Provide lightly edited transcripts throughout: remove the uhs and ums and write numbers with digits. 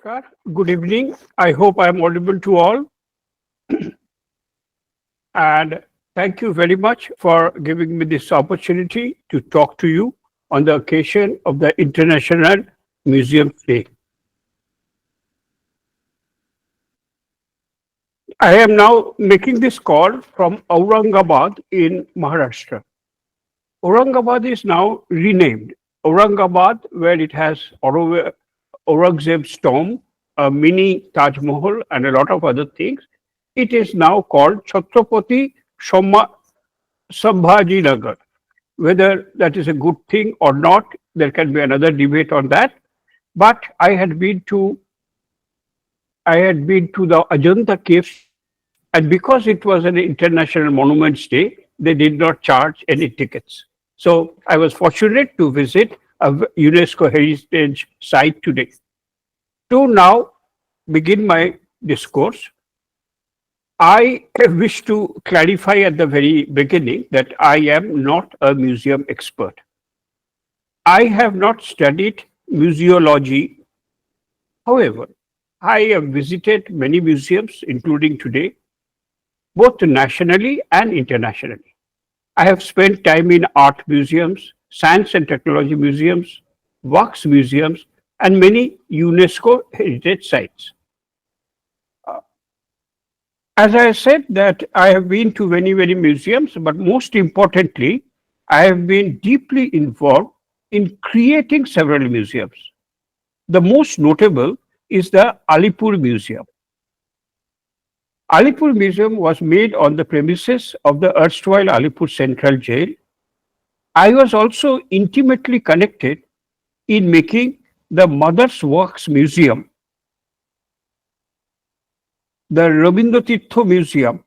Namaskar. Good evening. I hope I am audible to all. And thank you very much for giving me this opportunity to talk to you on the occasion of the International Museum Day. I am now making this call from Aurangabad in Maharashtra. Aurangabad is now renamed. Aurangabad, where it has Aurangzeb's tomb, a mini Taj Mahal, and a lot of other things. It is now called Chhatrapati Sambhajinagar. Whether that is a good thing or not, there can be another debate on that. But I had been to the Ajanta caves, and because it was an International Monuments Day, they did not charge any tickets. So I was fortunate to visit a UNESCO heritage site today. To now begin my discourse, I wish to clarify at the very beginning that I am not a museum expert. I have not studied museology. However, I have visited many museums, including today, both nationally and internationally. I have spent time in art museums, science and technology museums, wax museums, and many UNESCO heritage sites. As I said that I have been to many museums, but most importantly, I have been deeply involved in creating several museums. The most notable is the Alipur Museum. Alipur Museum was made on the premises of the erstwhile Alipur Central Jail. I was also intimately connected in making the Mother's Works Museum, the Rabindra Tirtha Museum,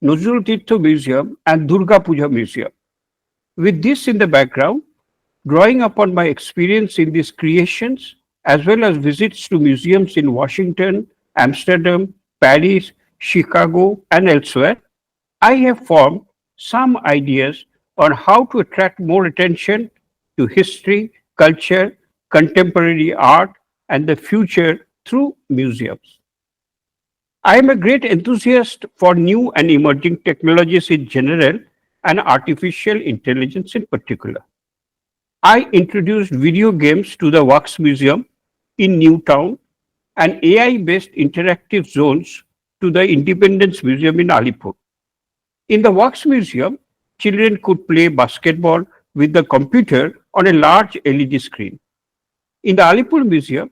Nazrul Tirtha Museum, and Durga Puja Museum. With this in the background, drawing upon my experience in these creations, as well as visits to museums in Washington, Amsterdam, Paris, Chicago, and elsewhere, I have formed some ideas on how to attract more attention to history, culture, contemporary art, and the future through museums. I am a great enthusiast for new and emerging technologies in general and artificial intelligence in particular. I introduced video games to the Wax Museum in Newtown and AI-based interactive zones to the Independence Museum in Alipur. In the Wax Museum, children could play basketball with the computer on a large LED screen. In the Alipur Museum,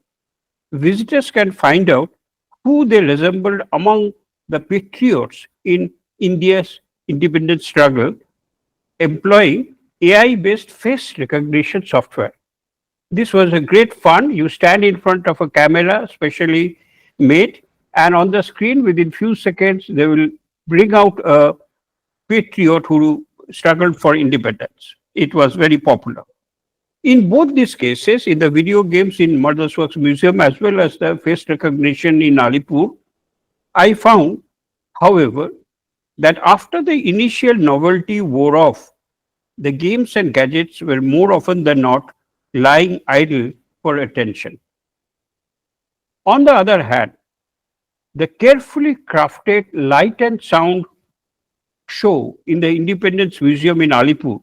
visitors can find out who they resembled among the patriots in India's independence struggle, employing AI-based face recognition software. This was a great fun. You stand in front of a camera specially made, and on the screen within few seconds they will bring out a patriot who struggled for independence. It was very popular. In both these cases, in the video games in Mother's Works Museum as well as the face recognition in Alipur, I found, however, that after the initial novelty wore off, the games and gadgets were more often than not lying idle for attention. On the other hand, the carefully crafted light and sound show in the Independence Museum in Alipur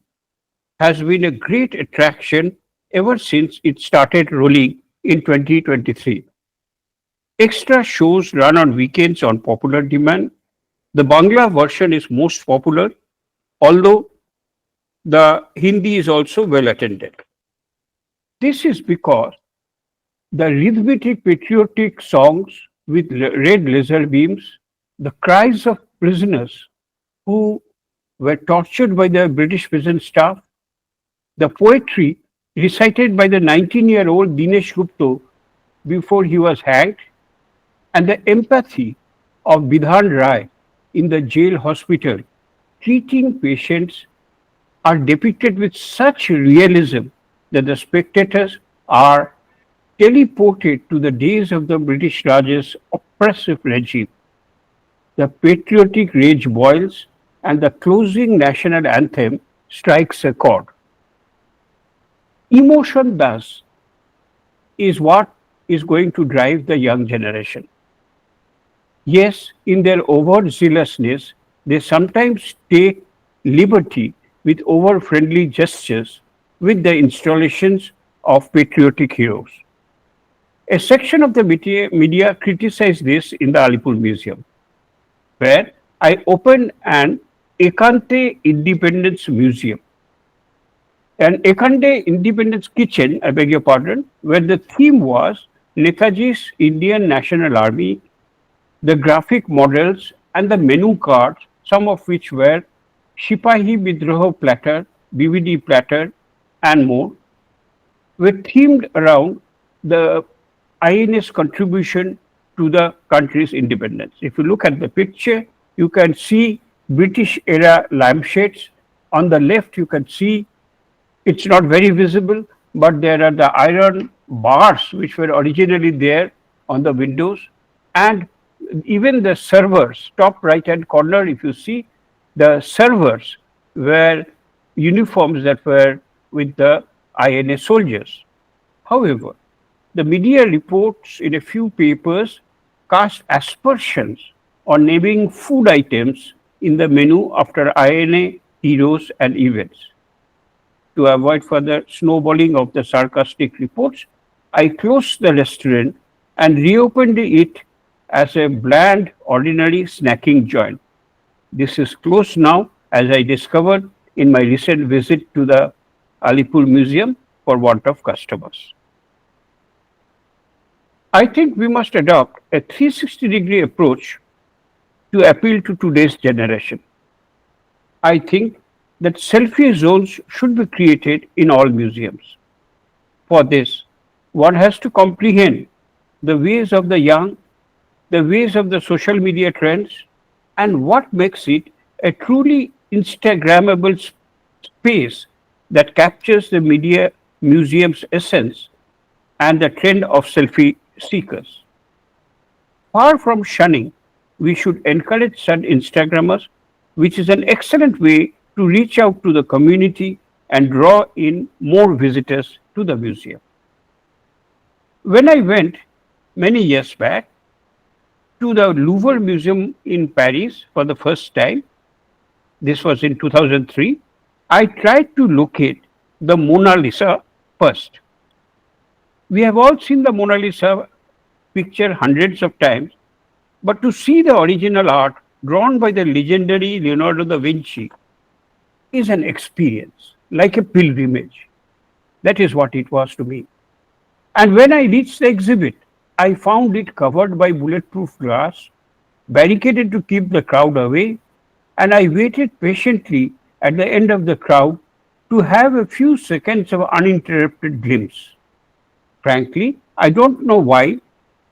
has been a great attraction ever since it started rolling in 2023. Extra shows run on weekends on popular demand. The Bangla version is most popular, although the Hindi is also well attended. This is because the rhythmic patriotic songs with red laser beams, the cries of prisoners who were tortured by the British prison staff, the poetry recited by the 19-year-old Dinesh Gupta before he was hanged, and the empathy of Bidhan Rai in the jail hospital treating patients are depicted with such realism that the spectators are teleported to the days of the British Raj's oppressive regime. The patriotic rage boils, and the closing national anthem strikes a chord. Emotion thus is what is going to drive the young generation. Yes, in their overzealousness, they sometimes take liberty with over-friendly gestures with the installations of patriotic heroes. A section of the media criticized this in the Alipur Museum, where I opened an Ekante Independence Museum, an Ekante Independence Kitchen, I beg your pardon, where the theme was Netaji's Indian National Army, the graphic models and the menu cards, some of which were Shipahi Bidroho platter, BVD platter, and more, were themed around the INS contribution to the country's independence. If you look at the picture, you can see British era lampshades. On the left, you can see it's not very visible, but there are the iron bars which were originally there on the windows, and even the servers, top right hand corner, if you see, the servers were uniforms that were with the INA soldiers. However, the media reports in a few papers cast aspersions on naming food items in the menu after INA heroes and events. To avoid further snowballing of the sarcastic reports, I closed the restaurant and reopened it as a bland, ordinary snacking joint. This is closed now, as I discovered in my recent visit to the Alipur Museum for want of customers. I think we must adopt a 360-degree approach to appeal to today's generation. I think that selfie zones should be created in all museums. For this, one has to comprehend the ways of the young, the ways of the social media trends, and what makes it a truly Instagrammable space that captures the media museum's essence and the trend of selfie seekers. Far from shunning, we should encourage such Instagrammers, which is an excellent way to reach out to the community and draw in more visitors to the museum. When I went many years back to the Louvre Museum in Paris for the first time, this was in 2003, I tried to locate the Mona Lisa first. We have all seen the Mona Lisa picture hundreds of times, but to see the original art drawn by the legendary Leonardo da Vinci is an experience, like a pilgrimage. That is what it was to me. And when I reached the exhibit, I found it covered by bulletproof glass, barricaded to keep the crowd away, and I waited patiently at the end of the crowd to have a few seconds of uninterrupted glimpse. Frankly, I don't know why,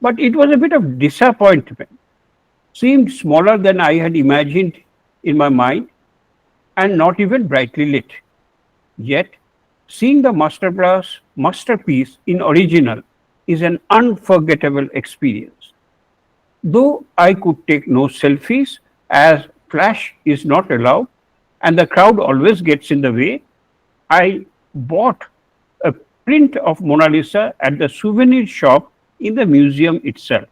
but it was a bit of disappointment. Seemed smaller than I had imagined in my mind and not even brightly lit. Yet, seeing the masterpiece in original is an unforgettable experience. Though I could take no selfies as flash is not allowed and the crowd always gets in the way, I bought a print of Mona Lisa at the souvenir shop in the museum itself.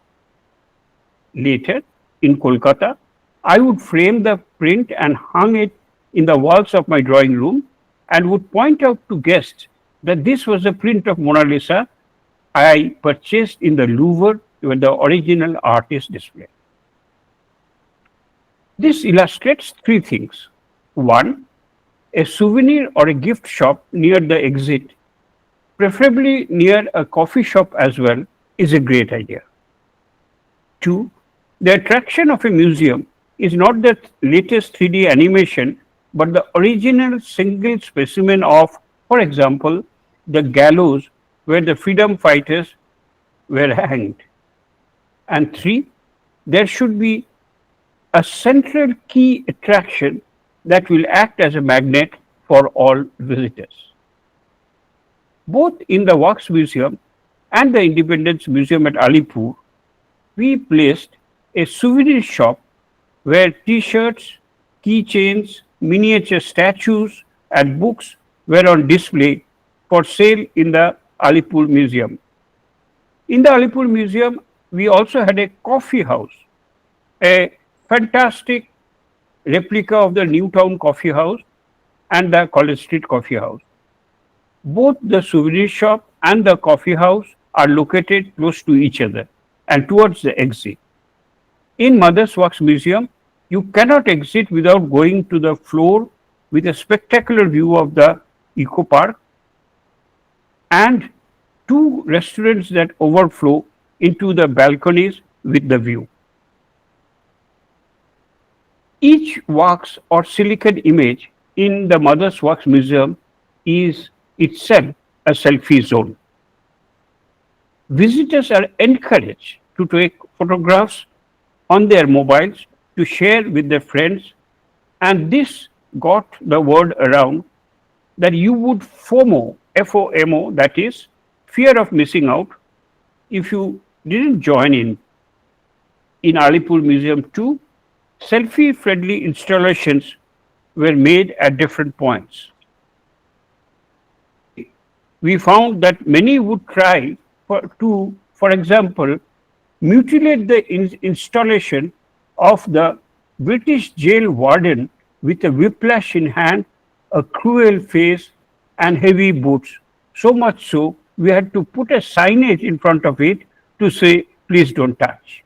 Later, in Kolkata, I would frame the print and hung it in the walls of my drawing room and would point out to guests that this was a print of Mona Lisa I purchased in the Louvre where the original art is displayed. This illustrates three things. One, a souvenir or a gift shop near the exit, preferably near a coffee shop as well, is a great idea. Two, the attraction of a museum is not the latest 3D animation, but the original single specimen of, for example, the gallows where the freedom fighters were hanged. And three, there should be a central key attraction that will act as a magnet for all visitors. Both in the Wax Museum and the Independence Museum at Alipur, we placed a souvenir shop where t-shirts, keychains, miniature statues and books were on display for sale in the Alipur Museum. In the Alipur Museum, we also had a coffee house, a fantastic replica of the Newtown Coffee House and the College Street Coffee House. Both the souvenir shop and the coffee house are located close to each other and towards the exit. In Mother's Wax Museum, you cannot exit without going to the floor with a spectacular view of the Eco Park and two restaurants that overflow into the balconies with the view. Each wax or silicon image in the Mother's Wax Museum is itself a selfie zone. Visitors are encouraged to take photographs on their mobiles to share with their friends, and this got the word around that you would FOMO, FOMO, that is, fear of missing out, if you didn't join in. In Alipur Museum too, selfie-friendly installations were made at different points. We found that many would try for example, mutilate the installation of the British jail warden with a whiplash in hand, a cruel face, and heavy boots. So much so, we had to put a signage in front of it to say, please don't touch.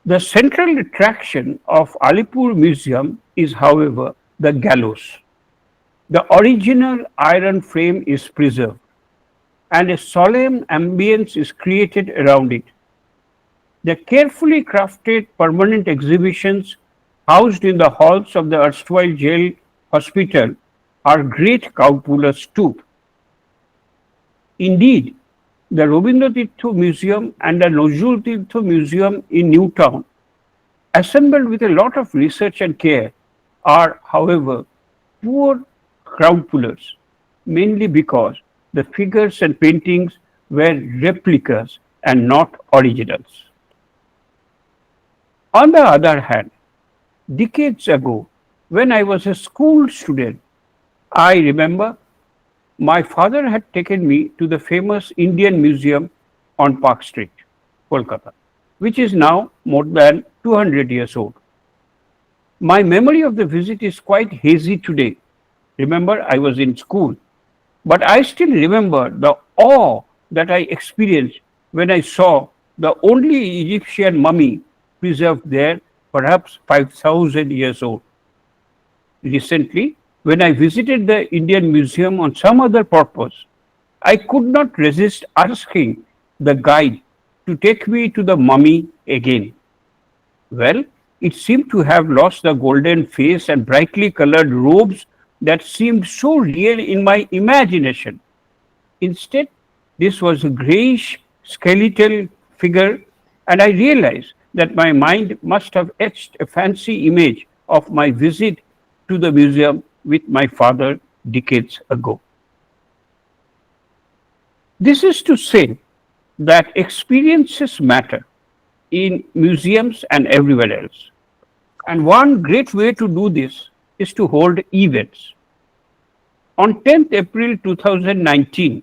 The central attraction of Alipur Museum is, however, the gallows. The original iron frame is preserved, and a solemn ambience is created around it. The carefully crafted permanent exhibitions housed in the halls of the erstwhile jail hospital are great crowd pullers too. Indeed, the Robindra Tirtho Museum and the Nazrul Tirtho Museum in Newtown, assembled with a lot of research and care, are, however, poor crowd pullers, mainly because the figures and paintings were replicas and not originals. On the other hand, decades ago, when I was a school student, I remember my father had taken me to the famous Indian Museum on Park Street, Kolkata, which is now more than 200 years old. My memory of the visit is quite hazy today. Remember, I was in school, but I still remember the awe that I experienced when I saw the only Egyptian mummy preserved there, perhaps 5,000 years old. Recently, when I visited the Indian Museum on some other purpose, I could not resist asking the guide to take me to the mummy again. Well, it seemed to have lost the golden face and brightly colored robes that seemed so real in my imagination. Instead, this was a grayish skeletal figure, and I realized that my mind must have etched a fancy image of my visit to the museum with my father decades ago. This is to say that experiences matter in museums and everywhere else. And one great way to do this is to hold events. On 10th April 2019,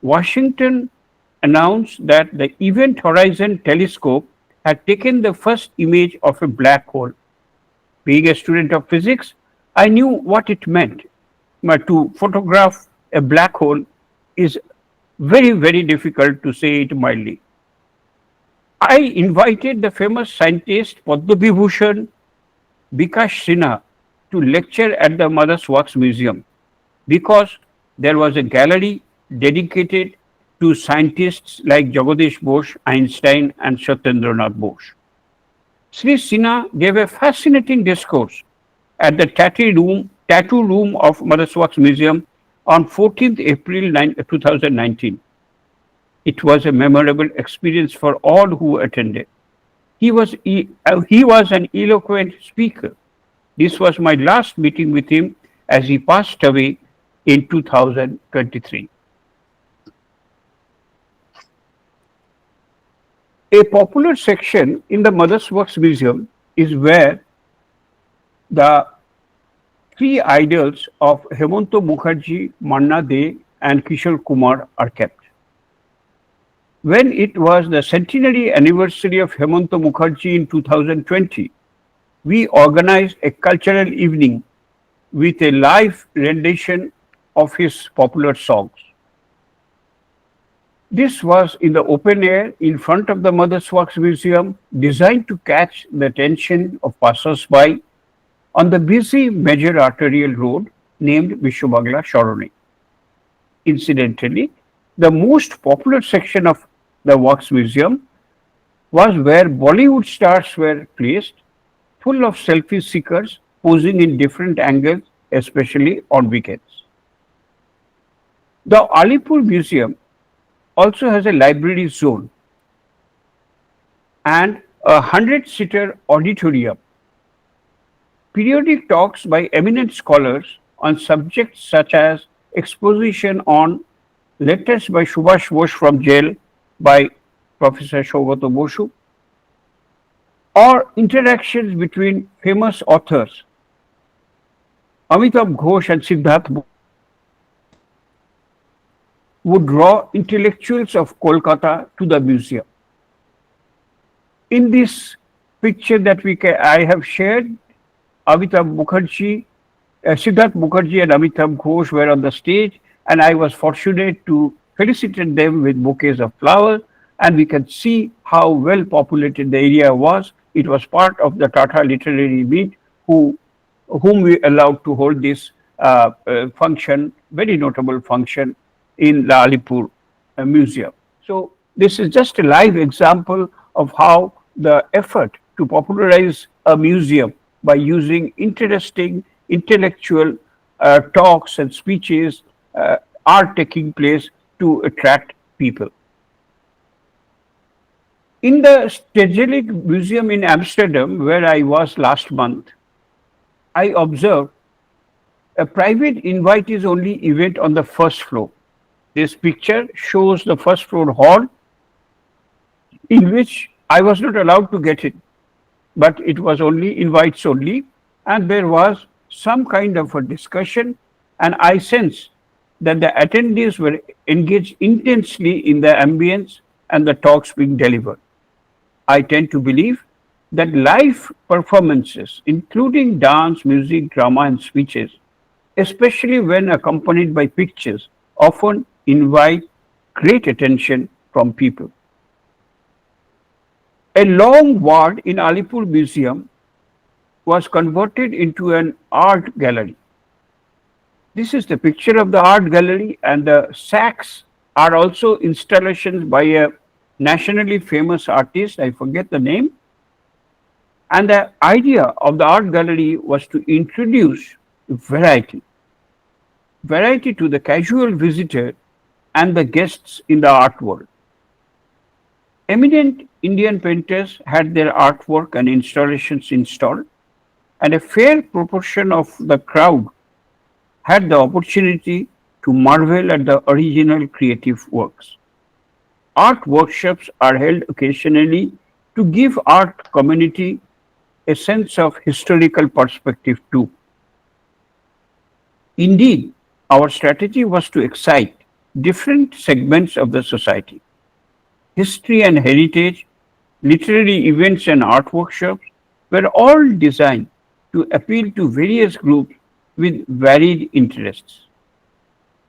Washington announced that the Event Horizon Telescope had taken the first image of a black hole. Being a student of physics, I knew what it meant. But to photograph a black hole is very, very difficult, to say it mildly. I invited the famous scientist Padma Vibhushan Bikash Sinha to lecture at the Mother's Wax Museum because there was a gallery dedicated to scientists like Jagadish Bose, Einstein, and Satyendranath Bose. Sri Sinha gave a fascinating discourse at the tattoo room of Mother's Wax Museum on 14th April 2019. It was a memorable experience for all who attended. He was an eloquent speaker. This was my last meeting with him as he passed away in 2023. A popular section in the Mother's Wax Museum is where the three idols of Hemanto Mukherjee, Manna De, and Kishore Kumar are kept. When it was the centenary anniversary of Hemanta Mukherjee in 2020, we organized a cultural evening with a live rendition of his popular songs. This was in the open air in front of the Mother's Works Museum, designed to catch the attention of passers-by on the busy major arterial road named Vishwabangla Shorone. Incidentally, the most popular section of the Works Museum was where Bollywood stars were placed, full of selfie seekers posing in different angles, especially on weekends. The Alipur Museum also has a library zone and a 100-seater auditorium. Periodic talks by eminent scholars on subjects such as exposition on letters by Subhash Bose from jail by Professor Shogato Bosu, or interactions between famous authors Amitabh Ghosh and Siddharth would draw intellectuals of Kolkata to the museum. In this picture that I have shared, Amitabh Mukherjee, Siddharth Mukherjee and Amitabh Ghosh were on the stage, and I was fortunate to felicitate them with bouquets of flowers, and we can see how well populated the area was. It was part of the Tata Literary Meet whom we allowed to hold this function, very notable function in the Alipur Museum. So this is just a live example of how the effort to popularize a museum by using interesting intellectual talks and speeches are taking place to attract people. In the Stedelijk Museum in Amsterdam, where I was last month, I observed a private invitees only event on the first floor. This picture shows the first floor hall in which I was not allowed to get in, but it was only invites only, and there was some kind of a discussion, and I sensed that the attendees were engaged intensely in the ambience and the talks being delivered. I tend to believe that live performances, including dance, music, drama, and speeches, especially when accompanied by pictures, often invite great attention from people. A long ward in Alipur Museum was converted into an art gallery. This is the picture of the art gallery, and the sacks are also installations by a nationally famous artist, I forget the name. And the idea of the art gallery was to introduce variety to the casual visitor and the guests in the art world. Eminent Indian painters had their artwork and installations installed, and a fair proportion of the crowd had the opportunity to marvel at the original creative works. Art workshops are held occasionally to give art community a sense of historical perspective too. Indeed, our strategy was to excite different segments of the society. History and heritage, literary events and art workshops were all designed to appeal to various groups with varied interests.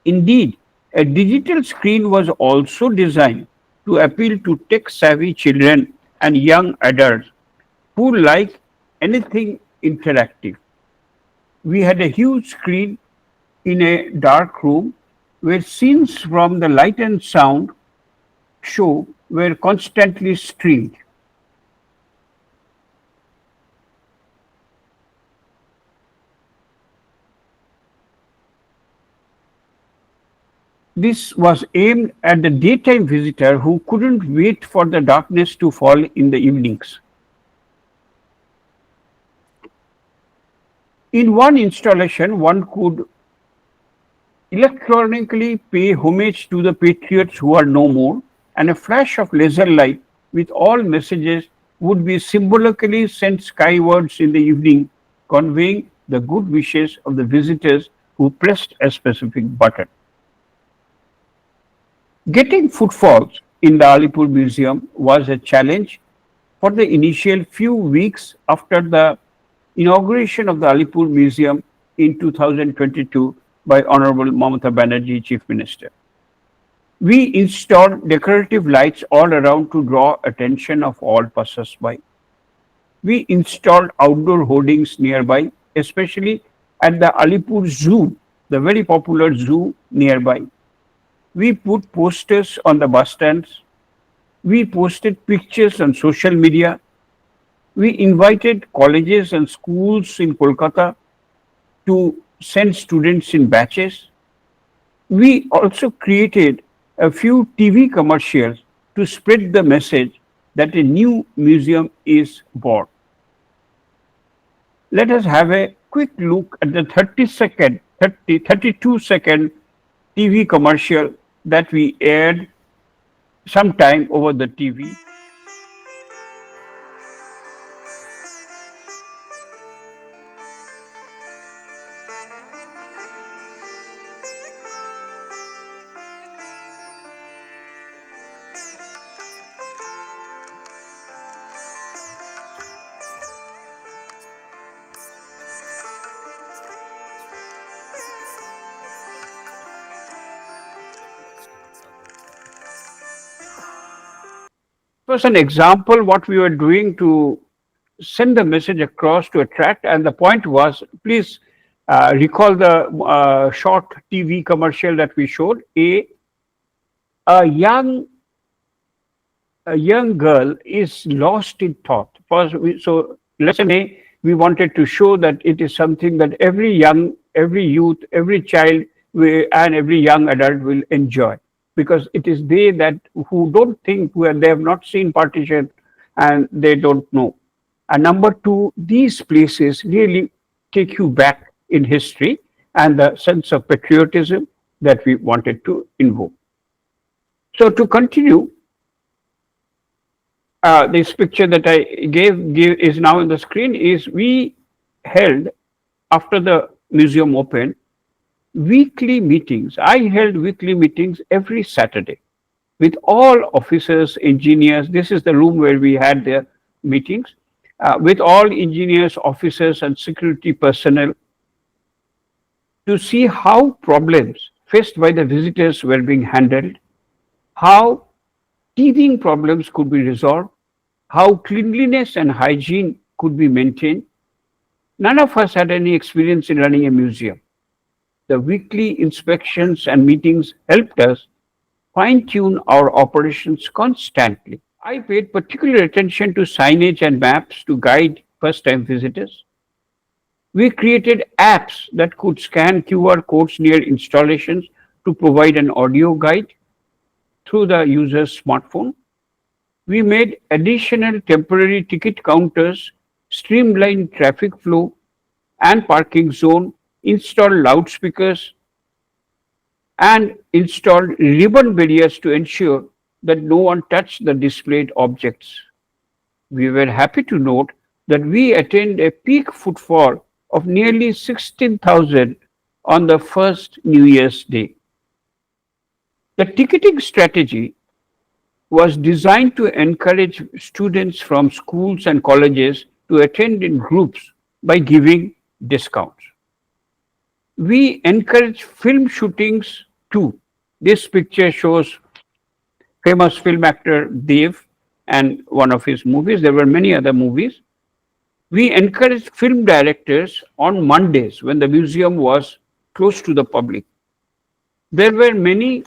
Indeed, a digital screen was also designed to appeal to tech-savvy children and young adults who like anything interactive. We had a huge screen in a dark room where scenes from the light and sound show were constantly streamed. This was aimed at the daytime visitor who couldn't wait for the darkness to fall in the evenings. In one installation, one could electronically pay homage to the patriots who are no more, and a flash of laser light with all messages would be symbolically sent skywards in the evening, conveying the good wishes of the visitors who pressed a specific button. Getting footfalls in the Alipur Museum was a challenge for the initial few weeks after the inauguration of the Alipur Museum in 2022 by Honorable Mamata Banerjee, Chief Minister. We installed decorative lights all around to draw attention of all passers-by. We installed outdoor hoardings nearby, especially at the Alipur Zoo, the very popular zoo nearby. We put posters on the bus stands. We posted pictures on social media. We invited colleges and schools in Kolkata to send students in batches. We also created a few TV commercials to spread the message that a new museum is born. Let us have a quick look at the 32-second TV commercial that we aired sometime over the TV. It was an example what we were doing to send the message across to attract, and the point was, please recall the short TV commercial that we showed. A young girl is lost in thought. So lesson A, we wanted to show that it is something that every youth, every child, and every young adult will enjoy, because it is they that who don't think, they have not seen partition and they don't know. And number two, these places really take you back in history and the sense of patriotism that we wanted to invoke. So to continue, this picture that I gave is now on the screen. Is we held, after the museum opened, weekly meetings. I held weekly meetings every Saturday with all officers, engineers. This is the room where we had the meetings with all engineers, officers, and security personnel to see how problems faced by the visitors were being handled, how teething problems could be resolved, how cleanliness and hygiene could be maintained. None of us had any experience in running a museum. The weekly inspections and meetings helped us fine-tune our operations constantly. I paid particular attention to signage and maps to guide first-time visitors. We created apps that could scan QR codes near installations to provide an audio guide through the user's smartphone. We made additional temporary ticket counters, streamlined traffic flow and parking zone, installed loudspeakers, and installed ribbon barriers to ensure that no one touched the displayed objects. We were happy to note that we attained a peak footfall of nearly 16,000 on the first New Year's Day. The ticketing strategy was designed to encourage students from schools and colleges to attend in groups by giving discounts. We encourage film shootings too. This picture shows famous film actor Dev and one of his movies. There were many other movies. We encouraged film directors on Mondays when the museum was close to the public. There were many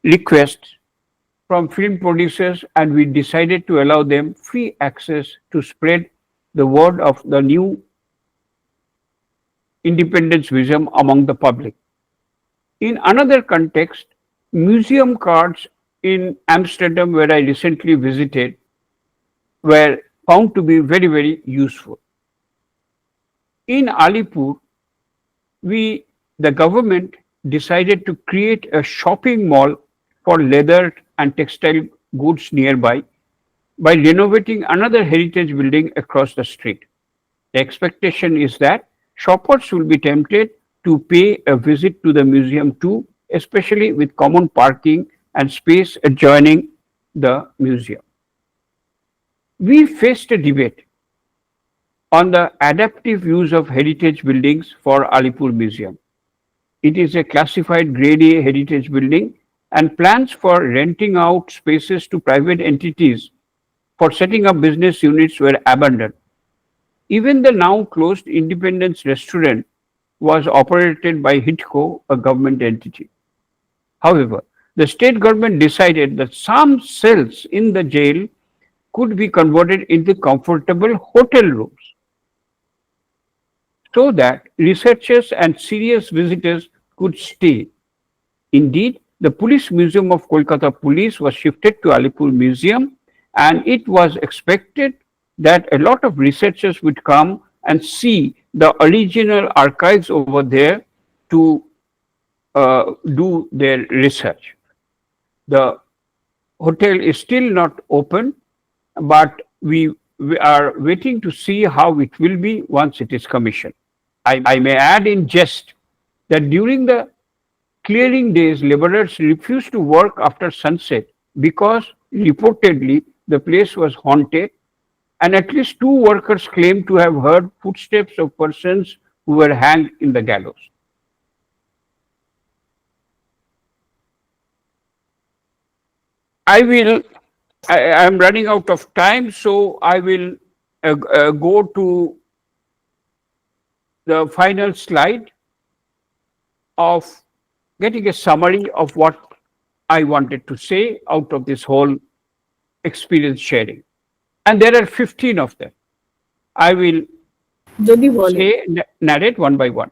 requests from film producers, and we decided to allow them free access to spread the word of the new Independence Museum among the public. In another context, museum cards in Amsterdam, where I recently visited, were found to be very, very useful. In Alipur, the government decided to create a shopping mall for leather and textile goods nearby by renovating another heritage building across the street. The expectation is that shoppers will be tempted to pay a visit to the museum too, especially with common parking and space adjoining the museum. We faced a debate on the adaptive use of heritage buildings for Alipur Museum. It is a classified Grade A heritage building, and plans for renting out spaces to private entities for setting up business units were abandoned. Even the now closed Independence restaurant was operated by HIDCO, a government entity. However, the state government decided that some cells in the jail could be converted into comfortable hotel rooms so that researchers and serious visitors could stay. Indeed, the Police Museum of Kolkata Police was shifted to Alipur Museum, and it was expected that a lot of researchers would come and see the original archives over there to do their research. The hotel is still not open, but we are waiting to see how it will be once it is commissioned. I may add in jest that during the clearing days, laborers refused to work after sunset because reportedly the place was haunted, and at least two workers claimed to have heard footsteps of persons who were hanged in the gallows. I will, I am running out of time, so I will go to the final slide of getting a summary of what I wanted to say out of this whole experience sharing. And there are 15 of them. I will যদি বলেন say, narrate one by one.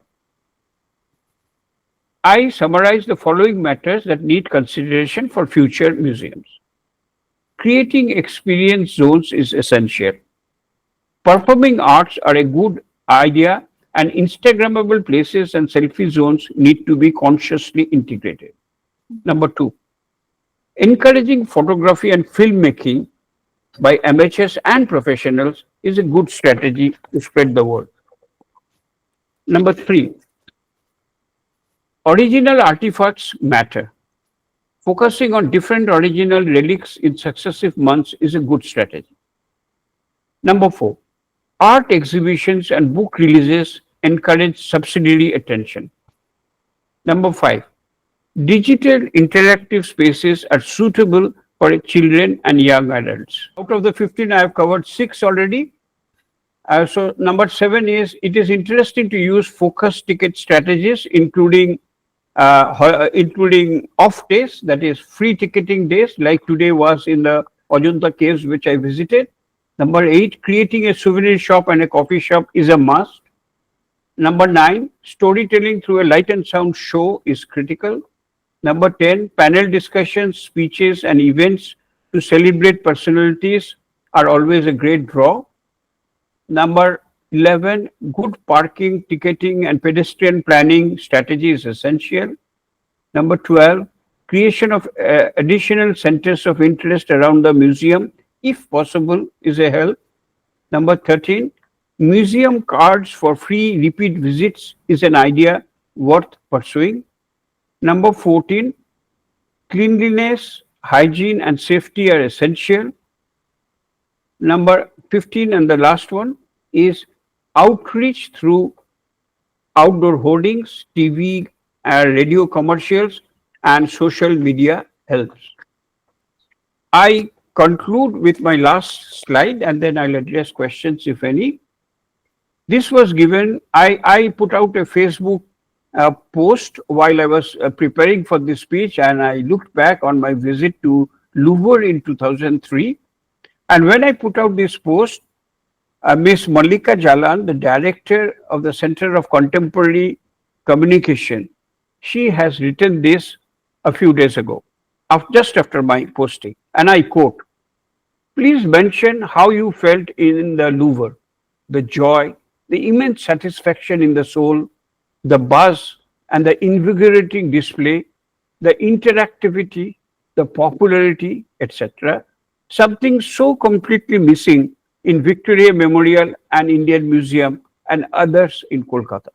I summarize the following matters that need consideration for future museums. Creating experience zones is essential. Performing arts are a good idea, and Instagrammable places and selfie zones need to be consciously integrated. Number two, encouraging photography and filmmaking by amateurs and professionals is a good strategy to spread the word. Number three, original artifacts matter. Focusing on different original relics in successive months is a good strategy. Number four, art exhibitions and book releases encourage subsidiary attention. Number five, digital interactive spaces are suitable for children and young adults. Out of the 15, I have covered 6 already. So number 7 is, it is interesting to use focus ticket strategies, including off days, that is free ticketing days, like today was in the Ajanta caves, which I visited. Number 8, creating a souvenir shop and a coffee shop is a must. Number 9, storytelling through a light and sound show is critical. Number 10, panel discussions, speeches, and events to celebrate personalities are always a great draw. Number 11, good parking, ticketing, and pedestrian planning strategy is essential. Number 12, creation of additional centers of interest around the museum, if possible, is a help. Number 13, museum cards for free repeat visits is an idea worth pursuing. Number 14, cleanliness, hygiene, and safety are essential. Number 15, and the last one, is outreach through outdoor hoardings, TV, radio commercials, and social media helps. I conclude with my last slide, and then I'll address questions if any. This was given, I put out a Facebook post while I was preparing for this speech, and I looked back on my visit to Louvre in 2003. And when I put out this post, Ms. Mallika Jalan, the director of the Center of Contemporary Communication, she has written this a few days ago, just after my posting. And I quote, "Please mention how you felt in the Louvre, the joy, the immense satisfaction in the soul, the buzz, and the invigorating display, the interactivity, the popularity, etc. Something so completely missing in Victoria Memorial and Indian Museum and others in Kolkata.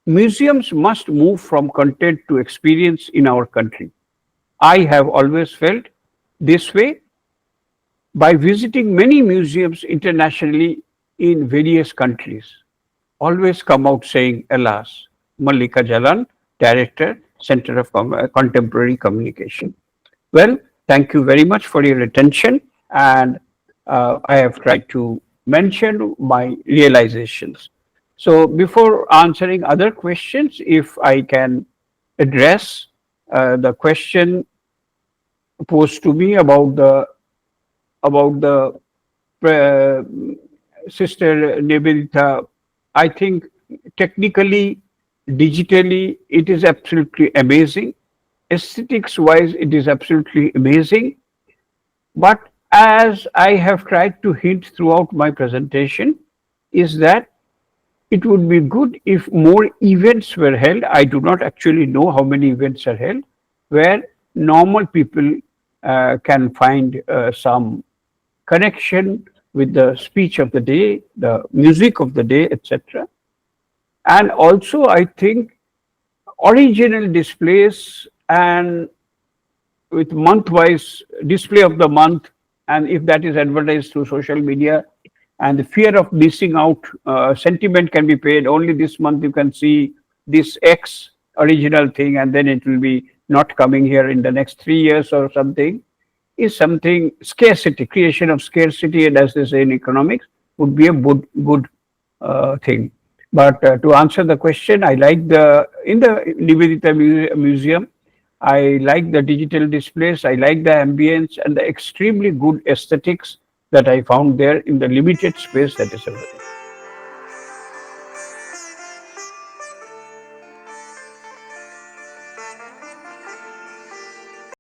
Museums must move from content to experience in our country. I have always felt this way by visiting many museums internationally in various countries. Always come out saying, alas, Mallika Jalan, Director, Center of Contemporary Communication. Well, thank you very much for your attention, and I have tried to mention my realizations. So, before answering other questions, if I can address the question posed to me about the uh, sister Nivedita, I think technically, digitally, it is absolutely amazing. Aesthetics wise, it is absolutely amazing. But as I have tried to hint throughout my presentation, is that it would be good if more events were held. I do not actually know how many events are held where normal people can find some connection with the speech of the day, the music of the day, etc. And also, I think original displays and with month-wise display of the month, and if that is advertised through social media, and the fear of missing out sentiment can be paid. Only this month you can see this X original thing, and then it will be not coming here in the next 3 years or something. Is something scarcity, creation of scarcity, and as they say in economics, would be a good thing. But to answer the question, I like the in the Nivedita Museum. I like the digital displays. I like the ambience and the extremely good aesthetics that I found there in the limited space that is available.